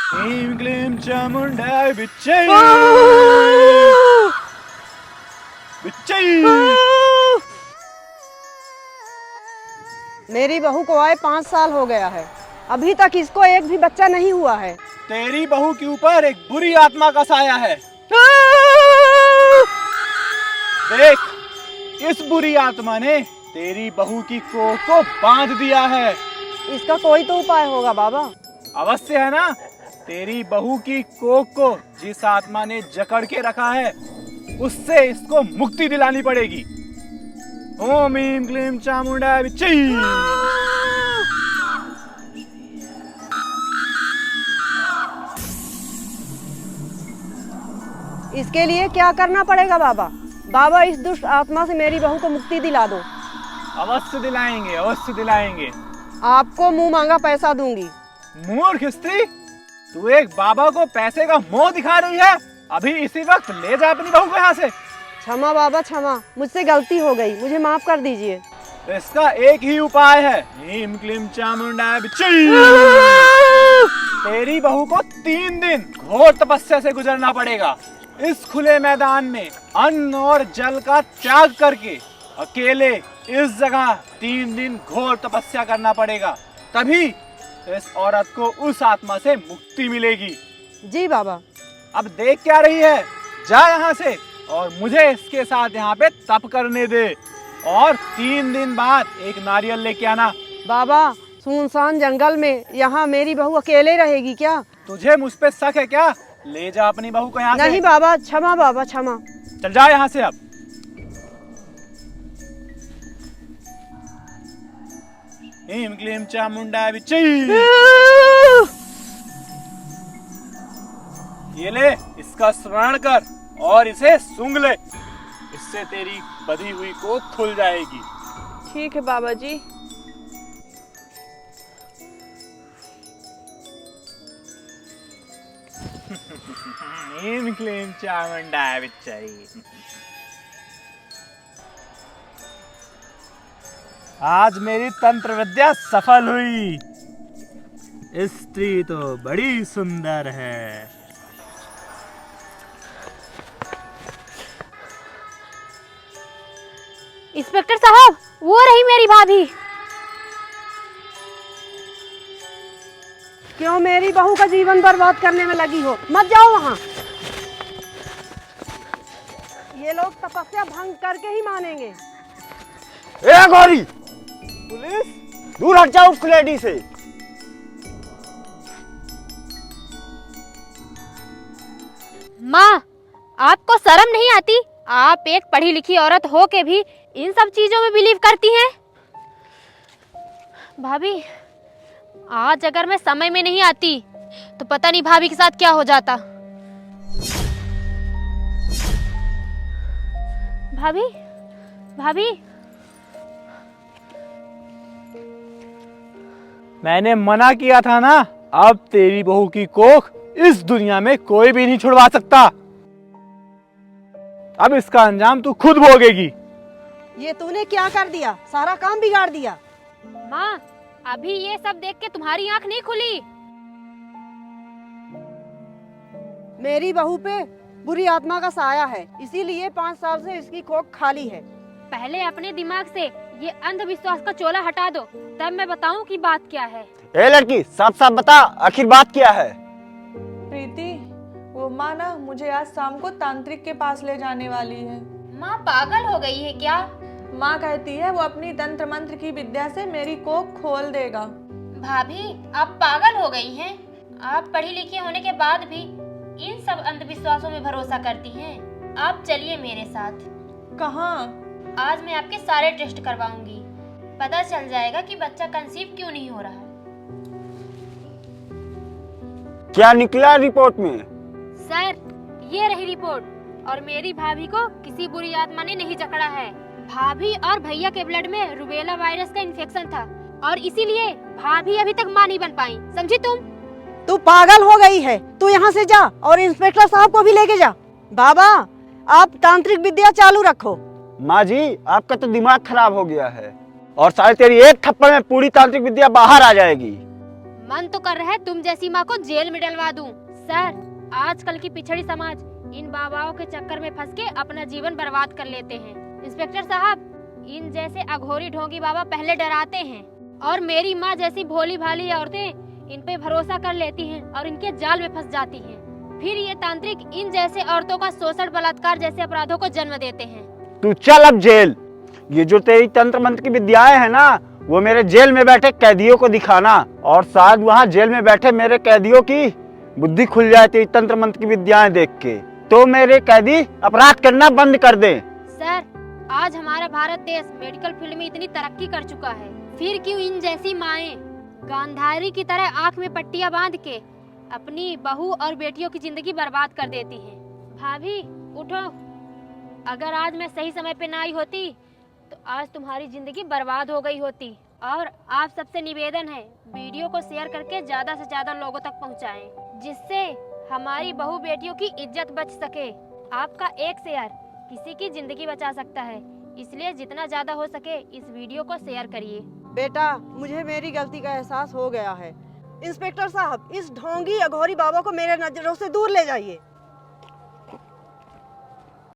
क्लीम क्लीम चामुंडा बिच्चई बिच्चई। मेरी बहू को आए 5 साल हो गया है, अभी तक इसको एक भी बच्चा नहीं हुआ है। तेरी बहू के ऊपर एक बुरी आत्मा का साया है। देख, इस बुरी आत्मा ने तेरी बहू की कोख को बांध दिया है। इसका कोई तो उपाय होगा बाबा। अवश्य है ना। तेरी बहू की कोख को जिस आत्मा ने जकड़ के रखा है, उससे इसको मुक्ति दिलानी पड़ेगी। ओम ह्रीं क्लीं चामुंडा बिच्चई। इसके लिए क्या करना पड़ेगा बाबा? बाबा, इस दुष्ट आत्मा से मेरी बहू को मुक्ति दिला दो। अवश्य दिलाएंगे, अवश्य दिलाएंगे। आपको मुंह मांगा पैसा दूंगी। मूर्ख स्त्री, तू एक बाबा को पैसे का मोह दिखा रही है। अभी इसी वक्त ले जा अपनी बहू को यहाँ से। क्षमा बाबा, क्षमा, मुझसे गलती हो गई, मुझे माफ कर दीजिए। इसका एक ही उपाय है, ह्रीं क्लीं चामुंडा बिच्चई। तेरी बहू को 3 दिन घोर तपस्या से गुजरना पड़ेगा। इस खुले मैदान में अन्न और जल का त्याग करके अकेले इस जगह 3 दिन घोर तपस्या करना पड़ेगा। तभी इस औरत को उस आत्मा से मुक्ति मिलेगी। जी बाबा। अब देख क्या रही है, जा यहाँ से और मुझे इसके साथ यहाँ पे तप करने दे। और 3 दिन बाद एक नारियल लेके आना। बाबा, सुनसान जंगल में यहाँ मेरी बहू अकेले रहेगी क्या? तुझे मुझ पे शक है क्या? ले जा अपनी बहू को यहाँ से। नहीं बाबा, क्षमा बाबा, क्षमा। चल जा यहाँ से अब। ह्रीं क्लीं चामुंडा बिच्चई। ये ले, इसका स्मरण कर और इसे सूंघ ले। इससे तेरी बधी हुई को खुल जाएगी। ठीक है बाबा जी। ह्रीं क्लीं चामुंडा बिच्चई। आज मेरी तंत्र विद्या सफल हुई। स्त्री तो बड़ी सुंदर है। इंस्पेक्टर साहब, वो रही मेरी भाभी। क्यों मेरी बहू का जीवन बर्बाद करने में लगी हो? मत जाओ वहाँ। ये लोग तपस्या भंग करके ही मानेंगे। ए गौरी, पुलिस, दूर हट जाओ उस लेडी से। माँ, आपको शर्म नहीं आती? आप एक पढ़ी लिखी औरत हो के भी इन सब चीजों में बिलीव करती हैं? भाभी, आज अगर मैं समय में नहीं आती तो पता नहीं भाभी के साथ क्या हो जाता। भाभी, भाभी। मैंने मना किया था ना। अब तेरी बहू की कोख इस दुनिया में कोई भी नहीं छुड़वा सकता। अब इसका अंजाम तू खुद भोगेगी। ये तूने क्या कर दिया? सारा काम बिगाड़ दिया। माँ, अभी ये सब देख के तुम्हारी आंख नहीं खुली? मेरी बहू पे बुरी आत्मा का साया है, इसीलिए 5 साल से इसकी कोख खाली है। पहले अपने दिमाग से ये अंधविश्वास का चोला हटा दो, तब मैं बताऊं कि बात क्या है। ए लड़की, साफ साफ बता, आखिर बात क्या है? प्रीति, वो माँ ना मुझे आज शाम को तांत्रिक के पास ले जाने वाली है। माँ पागल हो गई है क्या? माँ कहती है वो अपनी तंत्र मंत्र की विद्या से मेरी कोख खोल देगा। भाभी, आप पागल हो गई हैं? आप पढ़ी लिखी होने के बाद भी इन सब अंधविश्वासों में भरोसा करती हैं। आप चलिए मेरे साथ। कहाँ? आज मैं आपके सारे टेस्ट करवाऊंगी, पता चल जाएगा कि बच्चा कंसीव क्यों नहीं हो रहा। क्या निकला रिपोर्ट में? सर, ये रही रिपोर्ट, और मेरी भाभी को किसी बुरी आत्मा ने नहीं जकड़ा है। भाभी और भैया के ब्लड में रूबेला वायरस का इन्फेक्शन था और इसीलिए भाभी अभी तक माँ नहीं बन पाई, समझी तुम? तू पागल हो गई है। तू यहाँ से जा और इंस्पेक्टर साहब को भी लेके जा। बाबा, आप तांत्रिक विद्या चालू रखो। माँ जी, आपका तो दिमाग खराब हो गया है और साले तेरी एक थप्पड़ में पूरी तांत्रिक विद्या बाहर आ जाएगी। मन तो कर रहा है तुम जैसी माँ को जेल में डलवा दूं। सर, आजकल की पिछड़ी समाज इन बाबाओं के चक्कर में फंस के अपना जीवन बर्बाद कर लेते हैं। इंस्पेक्टर साहब, इन जैसे अघोरी ढोंगी बाबा पहले डराते हैं और मेरी माँ जैसी भोली भाली औरतें इन पे भरोसा कर लेती हैं और इनके जाल में फंस जाती हैं। फिर ये तांत्रिक इन जैसे औरतों का शोषण, बलात्कार जैसे अपराधों को जन्म देते हैं। तू चल अब जेल। ये जो तेरी तंत्र मंत्र की विद्याएं है ना, वो मेरे जेल में बैठे कैदियों को दिखाना, और शायद वहाँ जेल में बैठे मेरे कैदियों की बुद्धि खुल जाए तेरी तंत्र मंत्र की विद्याएं देख के, तो मेरे कैदी अपराध करना बंद कर दे। सर, आज हमारा भारत देश मेडिकल फील्ड में इतनी तरक्की कर चुका है, फिर क्यों इन जैसी माएं गांधारी की तरह आंख में पट्टियां बांध के अपनी बहू और बेटियों की जिंदगी बर्बाद कर देती हैं। भाभी उठो, अगर आज मैं सही समय पे ना आई होती तो आज तुम्हारी जिंदगी बर्बाद हो गई होती। और आप सबसे निवेदन है, वीडियो को शेयर करके ज्यादा से ज्यादा लोगों तक पहुंचाएं, जिससे हमारी बहू बेटियों की इज्जत बच सके। आपका एक शेयर किसी की जिंदगी बचा सकता है, इसलिए जितना ज्यादा हो सके इस वीडियो को शेयर करिए। बेटा, मुझे मेरी गलती का एहसास हो गया है। इंस्पेक्टर साहब, इस ढोंगी अघोरी बाबा को मेरे नजरों से दूर ले जाइए।